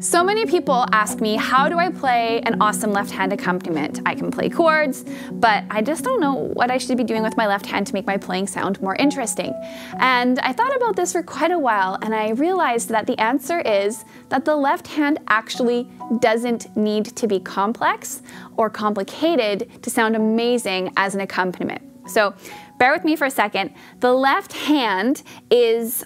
So many people ask me, how do I play an awesome left hand accompaniment? I can play chords, but I just don't know what I should be doing with my left hand to make my playing sound more interesting. And I thought about this for quite a while, and I realized that the answer is that the left hand actually doesn't need to be complex or complicated to sound amazing as an accompaniment. So bear with me for a second. The left hand is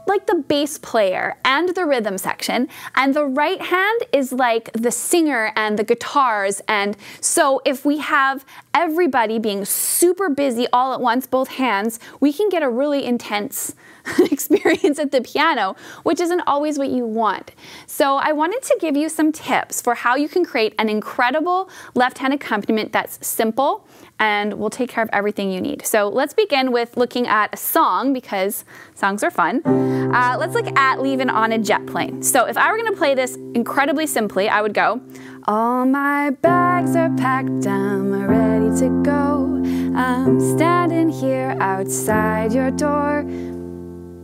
like the bass player and the rhythm section, and the right hand is like the singer and the guitars. And so if we have everybody being super busy all at once, both hands, we can get a really intense experience at the piano, which isn't always what you want. So I wanted to give you some tips for how you can create an incredible left hand accompaniment that's simple and will take care of everything you need. So let's begin with looking at a song, because songs are fun. Let's look at Leavin' on a Jet Plane. So if I were gonna play this incredibly simply, I would go, all my bags are packed, I'm ready to go. I'm standing here outside your door.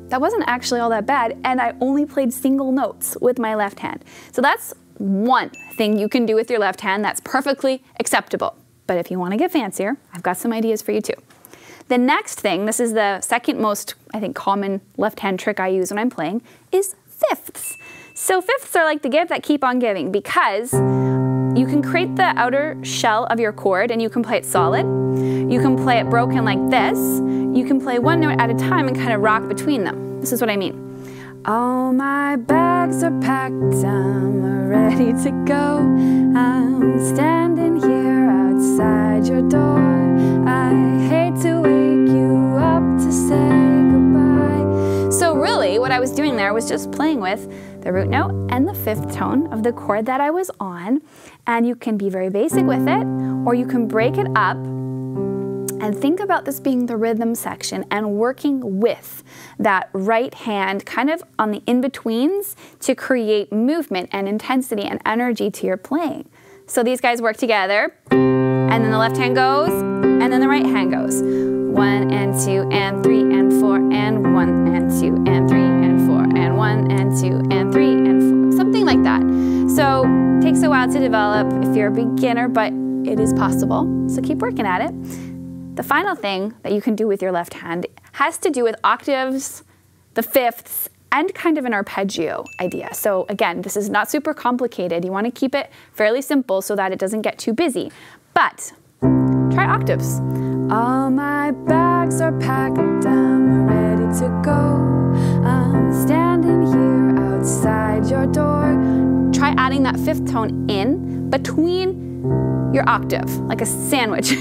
That wasn't actually all that bad, and I only played single notes with my left hand. So that's one thing you can do with your left hand that's perfectly acceptable. But if you want to get fancier, I've got some ideas for you too. The next thing, this is the second most, I think, common left hand trick I use when I'm playing, is fifths. So fifths are like the gift that keep on giving, because you can create the outer shell of your chord and you can play it solid. You can play it broken like this. You can play one note at a time and kind of rock between them. This is what I mean. All my bags are packed, I'm ready to go. I'm standing here outside your door. I hate to wake you up to say goodbye. So really, what I was doing there was just playing with the root note and the fifth tone of the chord that I was on. And you can be very basic with it, or you can break it up and think about this being the rhythm section and working with that right hand kind of on the in-betweens to create movement and intensity and energy to your playing. So these guys work together, and then the left hand goes, and then the right hand goes. 1 and 2 and 3 and 4 and 1 and 2 and 3 and 4 and 1 and 2 and 3 and 4, something like that. So it takes a while to develop if you're a beginner, but it is possible, so keep working at it. The final thing that you can do with your left hand has to do with octaves, the fifths, and kind of an arpeggio idea. So again, this is not super complicated. You want to keep it fairly simple so that it doesn't get too busy. But try octaves. All my bags are packed, I'm ready to go. I'm standing here outside your door. Try adding that fifth tone in between your octave, like a sandwich.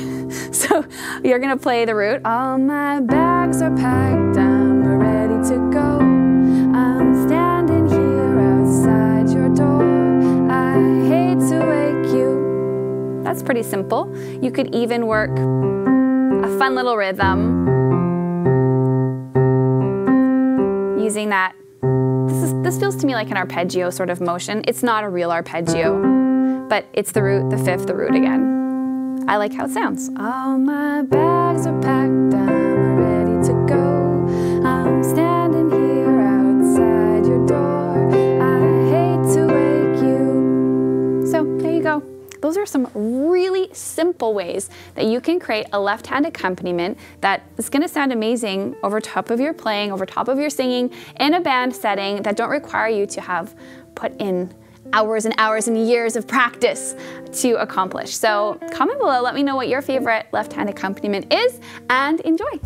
So you're gonna play the root. All my bags are packed, I'm ready to go. I'm standing here outside your door. I hate to wake you. That's pretty simple. You could even work a fun little rhythm using that. This feels to me like an arpeggio sort of motion. It's not a real arpeggio, but it's the root, the fifth, the root again. I like how it sounds. All my bags are packed, I'm ready to go. I'm standing here outside your door. I hate to wake you. So there you go. Those are some really simple ways that you can create a left hand accompaniment that is going to sound amazing over top of your playing, over top of your singing, in a band setting that don't require you to have put in hours and hours and years of practice to accomplish. So comment below, let me know what your favorite left hand accompaniment is, and enjoy.